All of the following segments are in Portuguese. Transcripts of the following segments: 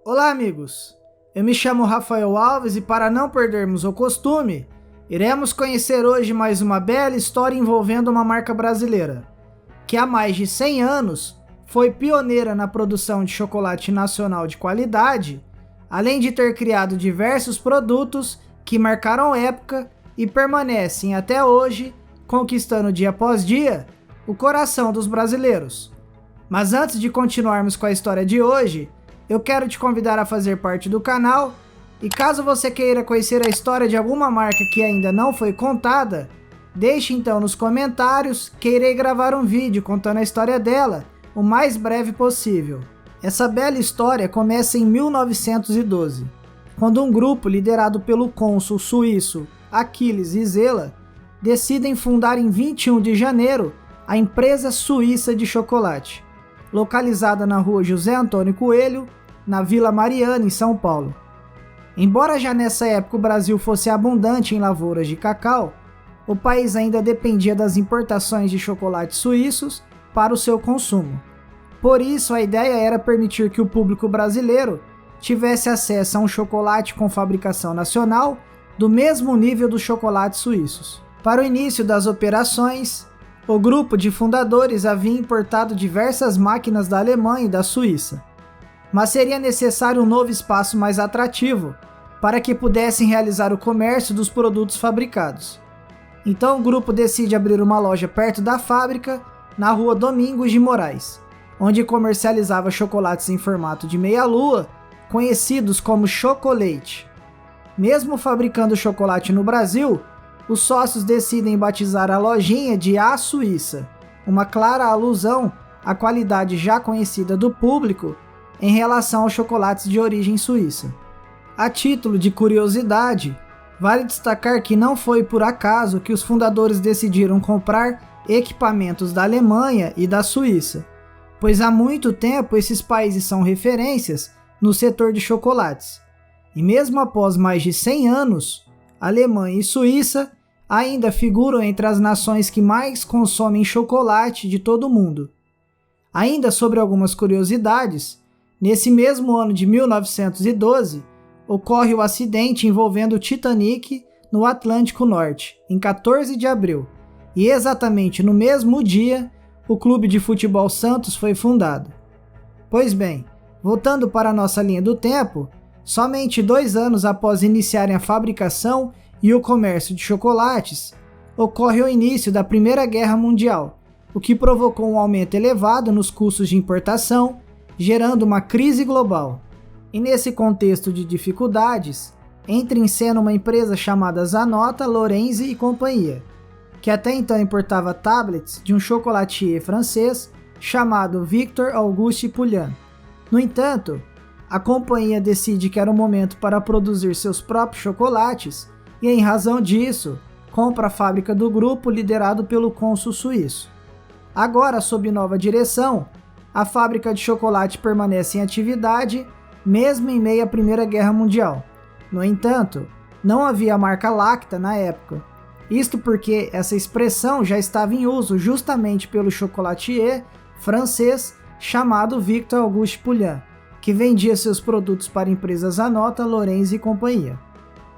Olá, amigos! Eu me chamo Rafael Alves e, para não perdermos o costume, iremos conhecer hoje mais uma bela história envolvendo uma marca brasileira, que há mais de 100 anos foi pioneira na produção de chocolate nacional de qualidade, além de ter criado diversos produtos que marcaram época e permanecem até hoje, conquistando dia após dia o coração dos brasileiros. Mas antes de continuarmos com a história de hoje, eu quero te convidar a fazer parte do canal, e caso você queira conhecer a história de alguma marca que ainda não foi contada, deixe então nos comentários que irei gravar um vídeo contando a história dela o mais breve possível. Essa bela história começa em 1912, quando um grupo liderado pelo cônsul suíço Achilles Isela decidem fundar em 21 de janeiro a Empresa Suíça de Chocolate, localizada na rua José Antônio Coelho, na Vila Mariana, em São Paulo. Embora já nessa época o Brasil fosse abundante em lavouras de cacau, o país ainda dependia das importações de chocolates suíços para o seu consumo. Por isso, a ideia era permitir que o público brasileiro tivesse acesso a um chocolate com fabricação nacional do mesmo nível dos chocolates suíços. Para o início das operações, o grupo de fundadores havia importado diversas máquinas da Alemanha e da Suíça, mas seria necessário um novo espaço mais atrativo para que pudessem realizar o comércio dos produtos fabricados. Então o grupo decide abrir uma loja perto da fábrica, na rua Domingos de Moraes, onde comercializava chocolates em formato de meia-lua, conhecidos como chocolate. Mesmo fabricando chocolate no Brasil, os sócios decidem batizar a lojinha de A Suíça, uma clara alusão à qualidade já conhecida do público em relação aos chocolates de origem suíça. A título de curiosidade, vale destacar que não foi por acaso que os fundadores decidiram comprar equipamentos da Alemanha e da Suíça, pois há muito tempo esses países são referências no setor de chocolates. E mesmo após mais de 100 anos, Alemanha e Suíça ainda figuram entre as nações que mais consomem chocolate de todo o mundo. Ainda sobre algumas curiosidades, nesse mesmo ano de 1912, ocorre o acidente envolvendo o Titanic no Atlântico Norte, em 14 de abril, e exatamente no mesmo dia, o Clube de Futebol Santos foi fundado. Pois bem, voltando para a nossa linha do tempo, somente 2 anos após iniciarem a fabricação e o comércio de chocolates, ocorre o início da Primeira Guerra Mundial, o que provocou um aumento elevado nos custos de importação, gerando uma crise global. E nesse contexto de dificuldades, entra em cena uma empresa chamada Zanota, Lorenzi e Companhia, que até então importava tablets de um chocolatier francês chamado Victor Auguste Poullain. No entanto, a companhia decide que era o momento para produzir seus próprios chocolates e, em razão disso, compra a fábrica do grupo liderado pelo cônsul suíço. Agora, sob nova direção, a fábrica de chocolate permanece em atividade, mesmo em meio à Primeira Guerra Mundial. No entanto, não havia a marca Lacta na época. Isto porque essa expressão já estava em uso justamente pelo chocolatier francês chamado Victor Auguste Poullain, que vendia seus produtos para empresas Zanota, Lorenzi e Companhia.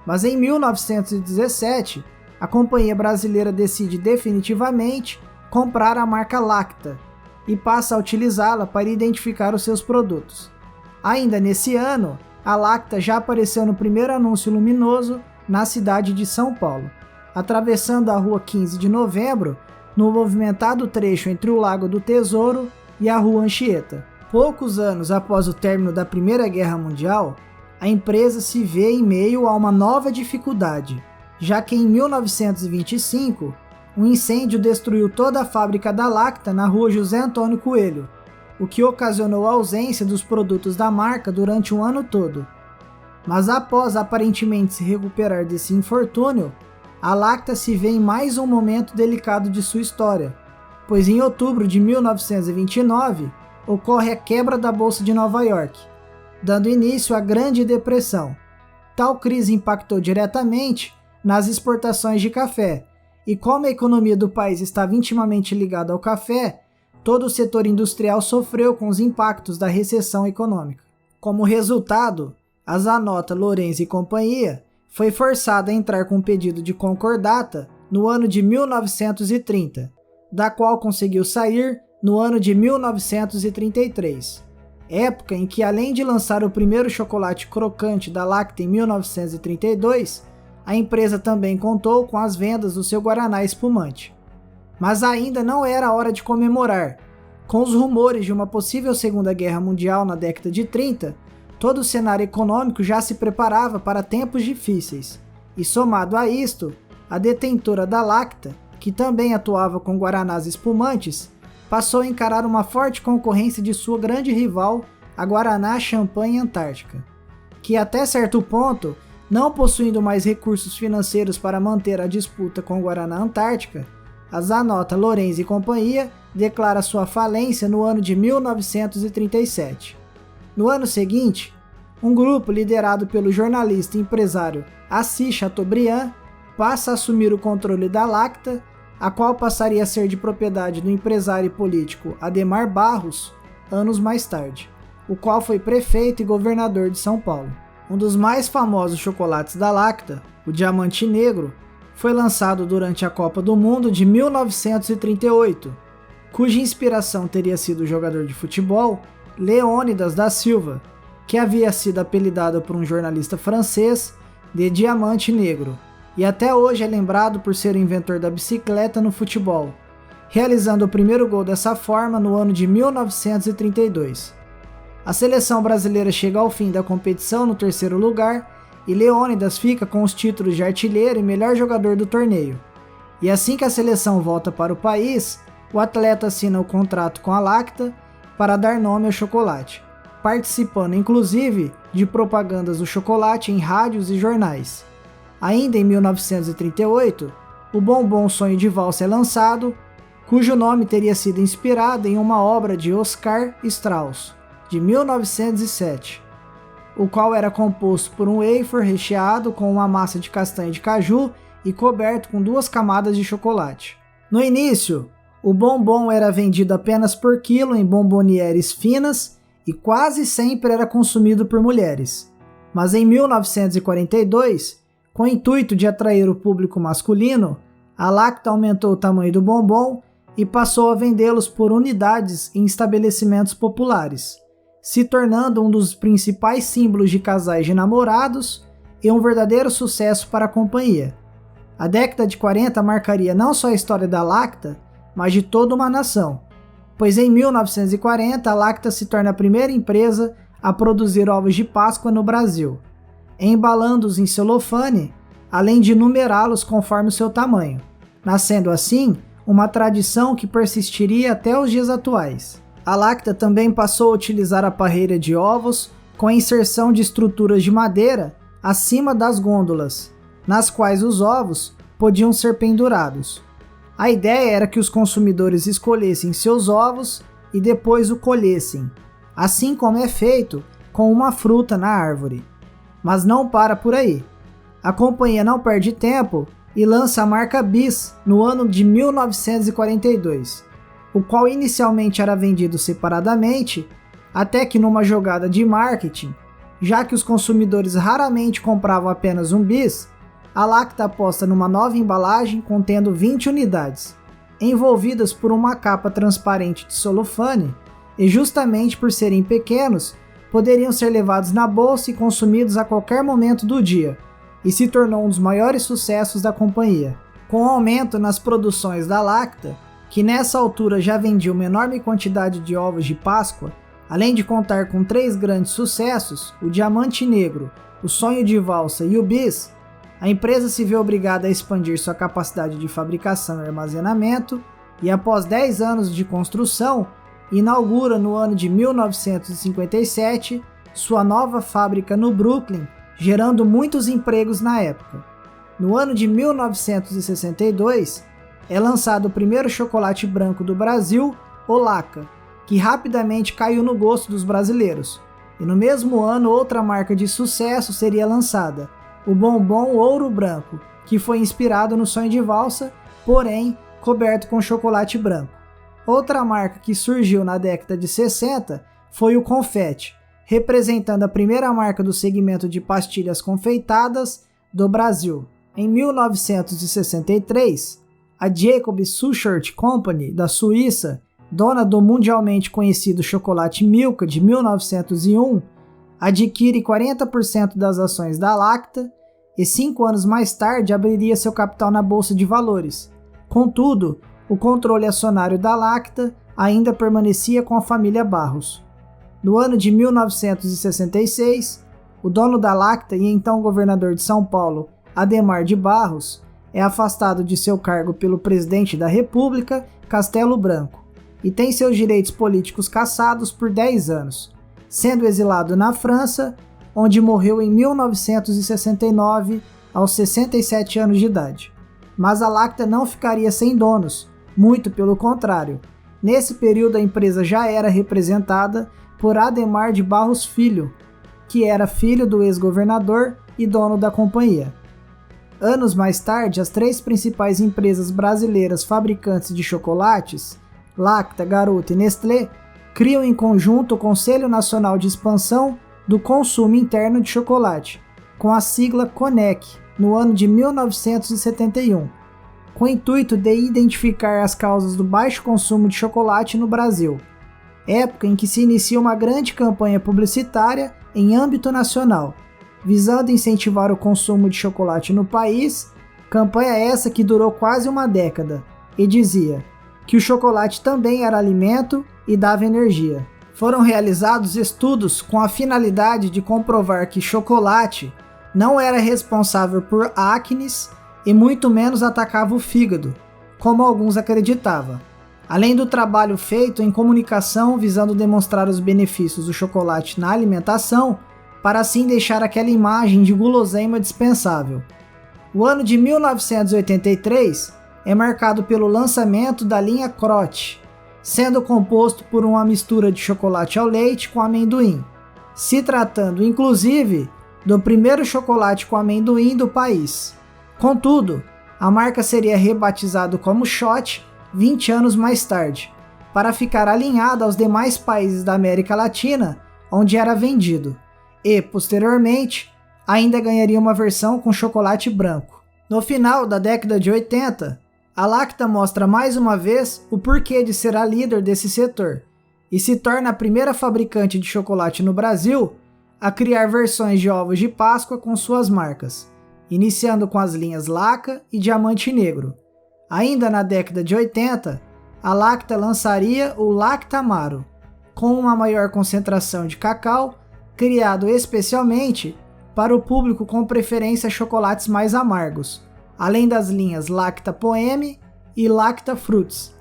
Mas em 1917, a companhia brasileira decide definitivamente comprar a marca Lacta e passa a utilizá-la para identificar os seus produtos. Ainda nesse ano, a Lacta já apareceu no primeiro anúncio luminoso na cidade de São Paulo, atravessando a rua 15 de novembro, no movimentado trecho entre o Lago do Tesouro e a rua Anchieta. Poucos anos após o término da Primeira Guerra Mundial, a empresa se vê em meio a uma nova dificuldade, já que em 1925, um incêndio destruiu toda a fábrica da Lacta na rua José Antônio Coelho, o que ocasionou a ausência dos produtos da marca durante um ano todo. Mas após aparentemente se recuperar desse infortúnio, a Lacta se vê em mais um momento delicado de sua história, pois em outubro de 1929 ocorre a quebra da Bolsa de Nova York, dando início à Grande Depressão. Tal crise impactou diretamente nas exportações de café, e como a economia do país estava intimamente ligada ao café, todo o setor industrial sofreu com os impactos da recessão econômica. Como resultado, a Zanota, Lorenzi e companhia foi forçada a entrar com um pedido de concordata no ano de 1930, da qual conseguiu sair no ano de 1933, época em que, além de lançar o primeiro chocolate crocante da Lacta em 1932, a empresa também contou com as vendas do seu Guaraná espumante. Mas ainda não era hora de comemorar. Com os rumores de uma possível Segunda Guerra Mundial na década de 30, todo o cenário econômico já se preparava para tempos difíceis. E somado a isto, a detentora da Lacta, que também atuava com guaranás espumantes, passou a encarar uma forte concorrência de sua grande rival, a Guaraná Champanhe Antártica, que até certo ponto, não possuindo mais recursos financeiros para manter a disputa com o Guaraná Antártica, a Zanota, Lorenzi e companhia declara sua falência no ano de 1937. No ano seguinte, um grupo liderado pelo jornalista e empresário Assis Chateaubriand passa a assumir o controle da Lacta, a qual passaria a ser de propriedade do empresário e político Adhemar Barros, anos mais tarde, o qual foi prefeito e governador de São Paulo. Um dos mais famosos chocolates da Lacta, o Diamante Negro, foi lançado durante a Copa do Mundo de 1938, cuja inspiração teria sido o jogador de futebol Leônidas da Silva, que havia sido apelidado por um jornalista francês de Diamante Negro, e até hoje é lembrado por ser o inventor da bicicleta no futebol, realizando o primeiro gol dessa forma no ano de 1932. A seleção brasileira chega ao fim da competição no terceiro lugar e Leônidas fica com os títulos de artilheiro e melhor jogador do torneio. E assim que a seleção volta para o país, o atleta assina o contrato com a Lacta para dar nome ao chocolate, participando inclusive de propagandas do chocolate em rádios e jornais. Ainda em 1938, o bombom Sonho de Valsa é lançado, cujo nome teria sido inspirado em uma obra de Oscar Strauss, de 1907, o qual era composto por um wafer recheado com uma massa de castanha de caju e coberto com 2 camadas de chocolate. No início, o bombom era vendido apenas por quilo em bombonieres finas e quase sempre era consumido por mulheres. Mas em 1942, com o intuito de atrair o público masculino, a Lacta aumentou o tamanho do bombom e passou a vendê-los por unidades em estabelecimentos populares, se tornando um dos principais símbolos de casais de namorados e um verdadeiro sucesso para a companhia. A década de 40 marcaria não só a história da Lacta, mas de toda uma nação, pois em 1940 a Lacta se torna a primeira empresa a produzir ovos de Páscoa no Brasil, embalando-os em celofane, além de numerá-los conforme o seu tamanho, nascendo assim uma tradição que persistiria até os dias atuais. A Lacta também passou a utilizar a parreira de ovos com a inserção de estruturas de madeira acima das gôndolas, nas quais os ovos podiam ser pendurados. A ideia era que os consumidores escolhessem seus ovos e depois o colhessem, assim como é feito com uma fruta na árvore. Mas não para por aí. A companhia não perde tempo e lança a marca Bis no ano de 1942, o qual inicialmente era vendido separadamente, até que numa jogada de marketing, já que os consumidores raramente compravam apenas um bis, a Lacta aposta numa nova embalagem contendo 20 unidades, envolvidas por uma capa transparente de celofane, e justamente por serem pequenos, poderiam ser levados na bolsa e consumidos a qualquer momento do dia, e se tornou um dos maiores sucessos da companhia. Com o aumento nas produções da Lacta, que nessa altura já vendia uma enorme quantidade de ovos de Páscoa, além de contar com 3 grandes sucessos, o Diamante Negro, o Sonho de Valsa e o Bis, a empresa se vê obrigada a expandir sua capacidade de fabricação e armazenamento, e após 10 anos de construção, inaugura no ano de 1957 sua nova fábrica no Brooklyn, gerando muitos empregos na época. No ano de 1962, é lançado o primeiro chocolate branco do Brasil, o Laca, que rapidamente caiu no gosto dos brasileiros. E no mesmo ano, outra marca de sucesso seria lançada, o bombom Ouro Branco, que foi inspirado no Sonho de Valsa, porém coberto com chocolate branco. Outra marca que surgiu na década de 60 foi o Confete, representando a primeira marca do segmento de pastilhas confeitadas do Brasil. Em 1963, a Jacob Suchard Company, da Suíça, dona do mundialmente conhecido chocolate Milka de 1901, adquire 40% das ações da Lacta e 5 anos mais tarde abriria seu capital na Bolsa de Valores. Contudo, o controle acionário da Lacta ainda permanecia com a família Barros. No ano de 1966, o dono da Lacta e então governador de São Paulo, Adhemar de Barros, é afastado de seu cargo pelo presidente da República, Castelo Branco, e tem seus direitos políticos cassados por 10 anos, sendo exilado na França, onde morreu em 1969, aos 67 anos de idade. Mas a Lacta não ficaria sem donos, muito pelo contrário. Nesse período a empresa já era representada por Adhemar de Barros Filho, que era filho do ex-governador e dono da companhia. Anos mais tarde, as 3 principais empresas brasileiras fabricantes de chocolates, Lacta, Garoto e Nestlé, criam em conjunto o Conselho Nacional de Expansão do Consumo Interno de Chocolate, com a sigla CONEC, no ano de 1971, com o intuito de identificar as causas do baixo consumo de chocolate no Brasil, época em que se inicia uma grande campanha publicitária em âmbito nacional, visando incentivar o consumo de chocolate no país, campanha essa que durou quase uma década, e dizia que o chocolate também era alimento e dava energia. Foram realizados estudos com a finalidade de comprovar que chocolate não era responsável por acnes e muito menos atacava o fígado, como alguns acreditavam. Além do trabalho feito em comunicação visando demonstrar os benefícios do chocolate na alimentação, para assim deixar aquela imagem de guloseima dispensável. O ano de 1983 é marcado pelo lançamento da linha Crote, sendo composto por uma mistura de chocolate ao leite com amendoim, se tratando inclusive do primeiro chocolate com amendoim do país. Contudo, a marca seria rebatizada como Shot 20 anos mais tarde, para ficar alinhada aos demais países da América Latina onde era vendido, e, posteriormente, ainda ganharia uma versão com chocolate branco. No final da década de 80, a Lacta mostra mais uma vez o porquê de ser a líder desse setor, e se torna a primeira fabricante de chocolate no Brasil a criar versões de ovos de Páscoa com suas marcas, iniciando com as linhas Laca e Diamante Negro. Ainda na década de 80, a Lacta lançaria o Lacta Amaro, com uma maior concentração de cacau, criado especialmente para o público com preferência a chocolates mais amargos, além das linhas Lacta Poeme e Lacta Fruits.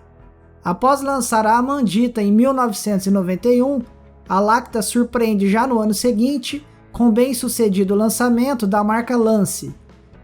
Após lançar a Amandita em 1991, a Lacta surpreende já no ano seguinte com o bem-sucedido lançamento da marca Lance,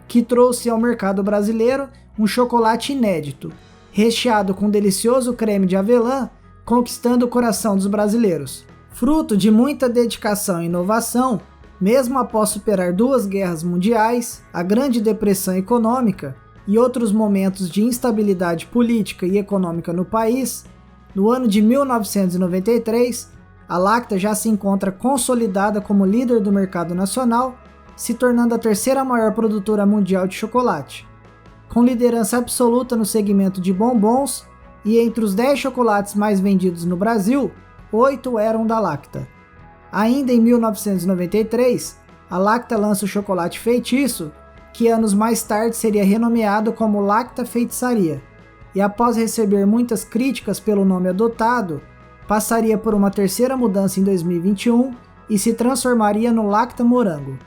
que trouxe ao mercado brasileiro um chocolate inédito, recheado com delicioso creme de avelã, conquistando o coração dos brasileiros. Fruto de muita dedicação e inovação, mesmo após superar 2 guerras mundiais, a Grande Depressão Econômica e outros momentos de instabilidade política e econômica no país, no ano de 1993, a Lacta já se encontra consolidada como líder do mercado nacional, se tornando a 3ª maior produtora mundial de chocolate, com liderança absoluta no segmento de bombons, e entre os 10 chocolates mais vendidos no Brasil, 8 eram da Lacta. Ainda em 1993, a Lacta lança o chocolate feitiço, que anos mais tarde seria renomeado como Lacta Feitiçaria, e após receber muitas críticas pelo nome adotado, passaria por uma 3ª mudança em 2021 e se transformaria no Lacta Morango.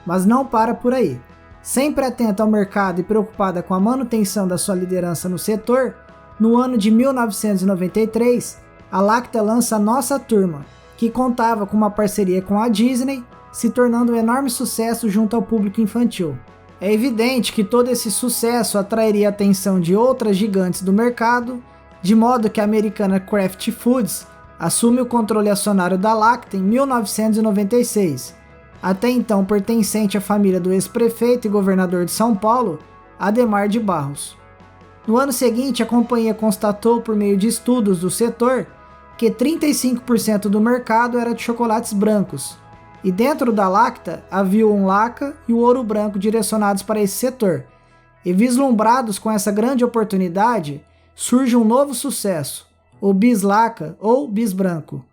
Mas não para por aí. Sempre atenta ao mercado e preocupada com a manutenção da sua liderança no setor, no ano de 1993, a Lacta lança Nossa Turma, que contava com uma parceria com a Disney, se tornando um enorme sucesso junto ao público infantil. É evidente que todo esse sucesso atrairia a atenção de outras gigantes do mercado, de modo que a americana Kraft Foods assume o controle acionário da Lacta em 1996, até então pertencente à família do ex-prefeito e governador de São Paulo, Adhemar de Barros. No ano seguinte, a companhia constatou por meio de estudos do setor que 35% do mercado era de chocolates brancos, e dentro da Lacta havia o Unlaca e o Ouro Branco direcionados para esse setor. E vislumbrados com essa grande oportunidade, surge um novo sucesso, o Bis Laca ou Bis Branco.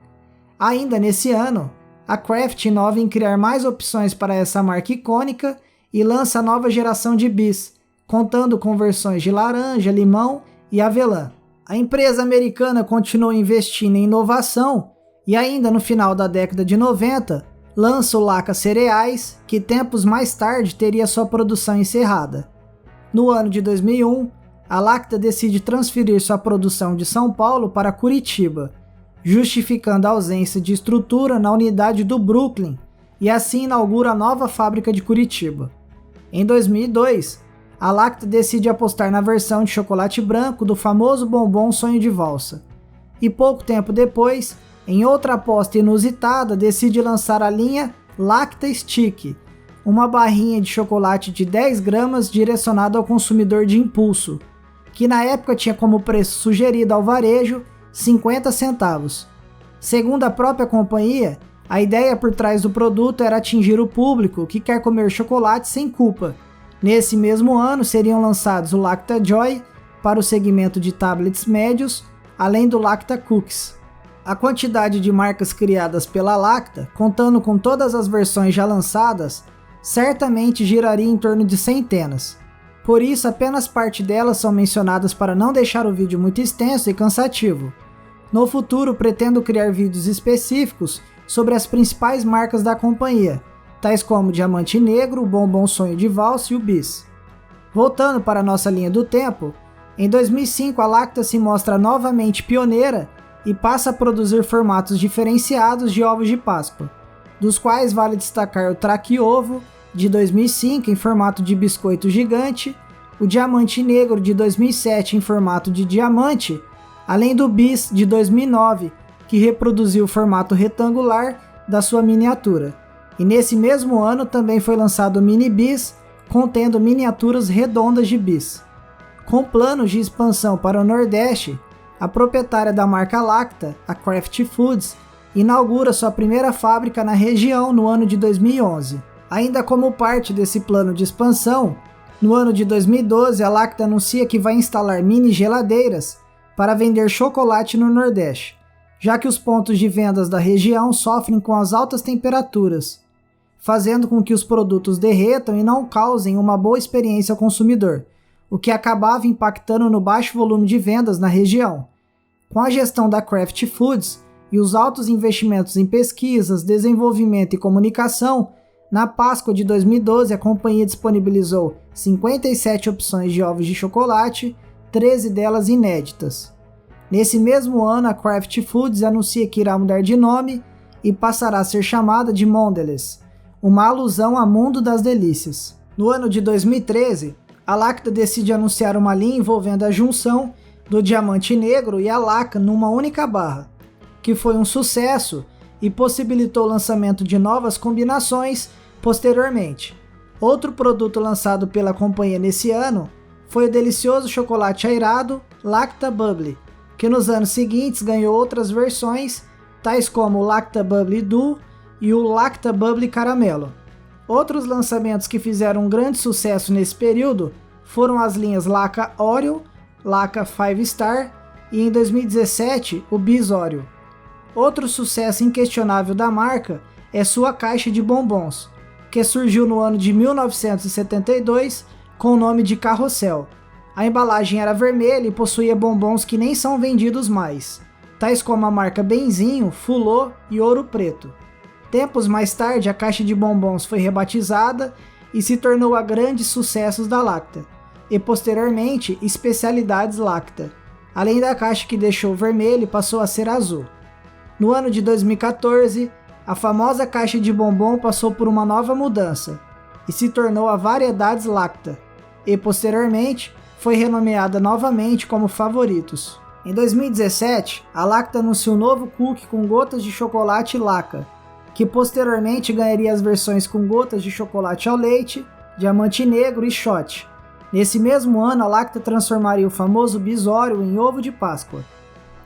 Ainda nesse ano, a Kraft inova em criar mais opções para essa marca icônica e lança a nova geração de bis, contando com versões de laranja, limão e avelã. A empresa americana continuou investindo em inovação e ainda no final da década de 90, lança o Laca Cereais, que tempos mais tarde teria sua produção encerrada. No ano de 2001, a Lacta decide transferir sua produção de São Paulo para Curitiba, justificando a ausência de estrutura na unidade do Brooklyn, e assim inaugura a nova fábrica de Curitiba. Em 2002, a Lacta decide apostar na versão de chocolate branco do famoso bombom Sonho de Valsa. E pouco tempo depois, em outra aposta inusitada, decide lançar a linha Lacta Stick, uma barrinha de chocolate de 10 gramas direcionada ao consumidor de impulso, que na época tinha como preço sugerido ao varejo 50 centavos. Segundo a própria companhia, a ideia por trás do produto era atingir o público que quer comer chocolate sem culpa. Nesse mesmo ano seriam lançados o Lacta Joy para o segmento de tablets médios, além do Lacta Cookies. A quantidade de marcas criadas pela Lacta, contando com todas as versões já lançadas, certamente giraria em torno de centenas. Por isso, apenas parte delas são mencionadas para não deixar o vídeo muito extenso e cansativo. No futuro, pretendo criar vídeos específicos sobre as principais marcas da companhia, tais como Diamante Negro, o Bombom Sonho de Valsa e o Bis. Voltando para a nossa linha do tempo, em 2005 a Lacta se mostra novamente pioneira e passa a produzir formatos diferenciados de ovos de Páscoa, dos quais vale destacar o Traque Ovo, de 2005 em formato de biscoito gigante, o Diamante Negro de 2007 em formato de diamante, além do Bis de 2009, que reproduziu o formato retangular da sua miniatura. E nesse mesmo ano também foi lançado o Mini Bis, contendo miniaturas redondas de bis. Com planos de expansão para o Nordeste, a proprietária da marca Lacta, a Kraft Foods, inaugura sua primeira fábrica na região no ano de 2011. Ainda como parte desse plano de expansão, no ano de 2012 a Lacta anuncia que vai instalar mini geladeiras para vender chocolate no Nordeste, já que os pontos de vendas da região sofrem com as altas temperaturas, fazendo com que os produtos derretam e não causem uma boa experiência ao consumidor, o que acabava impactando no baixo volume de vendas na região. Com a gestão da Kraft Foods e os altos investimentos em pesquisas, desenvolvimento e comunicação, na Páscoa de 2012 a companhia disponibilizou 57 opções de ovos de chocolate, 13 delas inéditas. Nesse mesmo ano, a Kraft Foods anuncia que irá mudar de nome e passará a ser chamada de Mondelez, uma alusão ao mundo das delícias. No ano de 2013, a Lacta decide anunciar uma linha envolvendo a junção do Diamante Negro e a Laca numa única barra, que foi um sucesso e possibilitou o lançamento de novas combinações posteriormente. Outro produto lançado pela companhia nesse ano foi o delicioso chocolate airado Lacta Bubbly, que nos anos seguintes ganhou outras versões, tais como o Lacta Bubbly Duo e o Lacta Bubbly Caramelo. Outros lançamentos que fizeram um grande sucesso nesse período foram as linhas Laca Oreo, Laca 5 Star e em 2017 o Bis Oreo. Outro sucesso inquestionável da marca é sua caixa de bombons, que surgiu no ano de 1972 com o nome de Carrossel. A embalagem era vermelha e possuía bombons que nem são vendidos mais, tais como a marca Benzinho, Fulô e Ouro Preto. Tempos mais tarde, a caixa de bombons foi rebatizada e se tornou a grandes sucessos da Lacta, e posteriormente Especialidades Lacta, além da caixa que deixou vermelho e passou a ser azul. No ano de 2014, a famosa caixa de bombom passou por uma nova mudança e se tornou a Variedades Lacta, e posteriormente foi renomeada novamente como Favoritos. Em 2017, a Lacta anunciou um novo cookie com gotas de chocolate Laca, que posteriormente ganharia as versões com gotas de chocolate ao leite, Diamante Negro e Shot. Nesse mesmo ano, a Lacta transformaria o famoso Bis Oreo em ovo de Páscoa.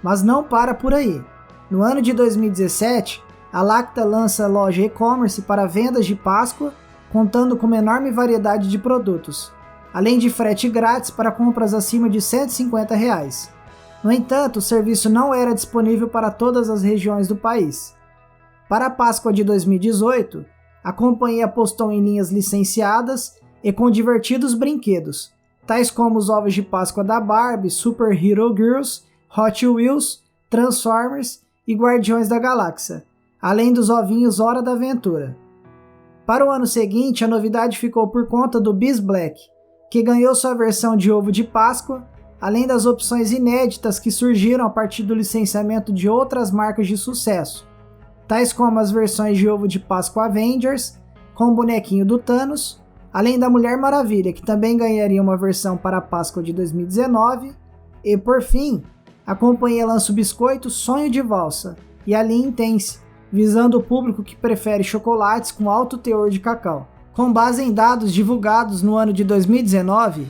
Mas não para por aí. No ano de 2017, a Lacta lança loja e-commerce para vendas de Páscoa, contando com uma enorme variedade de produtos, além de frete grátis para compras acima de R$ 150. No entanto, o serviço não era disponível para todas as regiões do país. Para a Páscoa de 2018, a companhia apostou em linhas licenciadas e com divertidos brinquedos, tais como os ovos de Páscoa da Barbie, Super Hero Girls, Hot Wheels, Transformers e Guardiões da Galáxia, além dos ovinhos Hora da Aventura. Para o ano seguinte, a novidade ficou por conta do Bis Black, que ganhou sua versão de ovo de Páscoa, além das opções inéditas que surgiram a partir do licenciamento de outras marcas de sucesso, tais como as versões de ovo de Páscoa Avengers, com o bonequinho do Thanos, além da Mulher Maravilha, que também ganharia uma versão para a Páscoa de 2019, e por fim, a companhia lança o biscoito Sonho de Valsa e a linha Intense, visando o público que prefere chocolates com alto teor de cacau. Com base em dados divulgados no ano de 2019,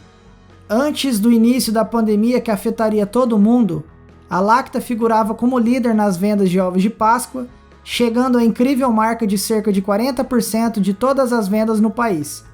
antes do início da pandemia que afetaria todo mundo, a Lacta figurava como líder nas vendas de ovos de Páscoa, chegando à incrível marca de cerca de 40% de todas as vendas no país,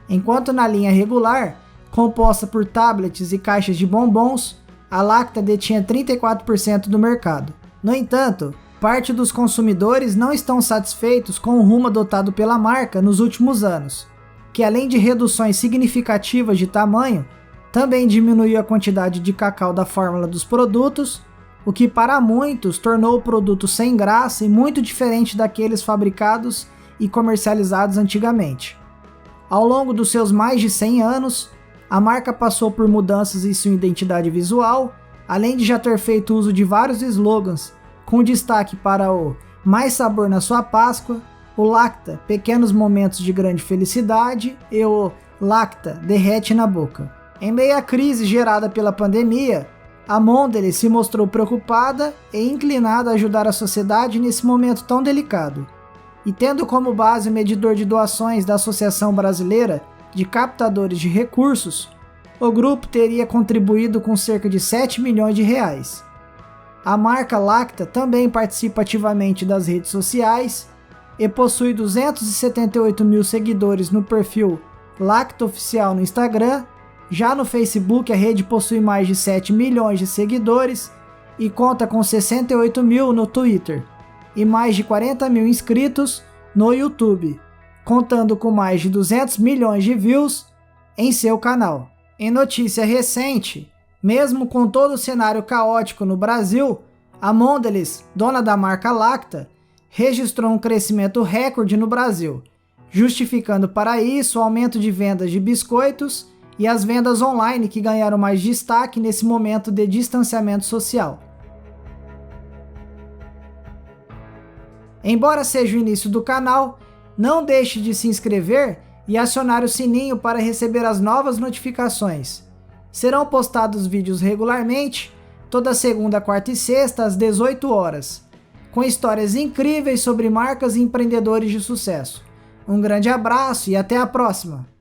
enquanto na linha regular, composta por tablets e caixas de bombons, a Lacta detinha 34% do mercado. No entanto, parte dos consumidores não estão satisfeitos com o rumo adotado pela marca nos últimos anos, que além de reduções significativas de tamanho, também diminuiu a quantidade de cacau da fórmula dos produtos, o que para muitos tornou o produto sem graça e muito diferente daqueles fabricados e comercializados antigamente. Ao longo dos seus mais de 100 anos, a marca passou por mudanças em sua identidade visual, além de já ter feito uso de vários slogans, com destaque para o Mais Sabor na Sua Páscoa, o Lacta, Pequenos Momentos de Grande Felicidade e o Lacta, Derrete na Boca. Em meio à crise gerada pela pandemia, a Mondelez se mostrou preocupada e inclinada a ajudar a sociedade nesse momento tão delicado. E tendo como base o medidor de doações da Associação Brasileira de Captadores de Recursos, o grupo teria contribuído com cerca de R$ 7 milhões. A marca Lacta também participa ativamente das redes sociais e possui 278 mil seguidores no perfil Lacta Oficial no Instagram. Já no Facebook, a rede possui mais de 7 milhões de seguidores e conta com 68 mil no Twitter e mais de 40 mil inscritos no YouTube, contando com mais de 200 milhões de views em seu canal. Em notícia recente, mesmo com todo o cenário caótico no Brasil, a Mondelez, dona da marca Lacta, registrou um crescimento recorde no Brasil, justificando para isso o aumento de vendas de biscoitos e as vendas online que ganharam mais destaque nesse momento de distanciamento social. Embora seja o início do canal, não deixe de se inscrever e acionar o sininho para receber as novas notificações. Serão postados vídeos regularmente, toda segunda, quarta e sexta às 18 horas, com histórias incríveis sobre marcas e empreendedores de sucesso. Um grande abraço e até a próxima!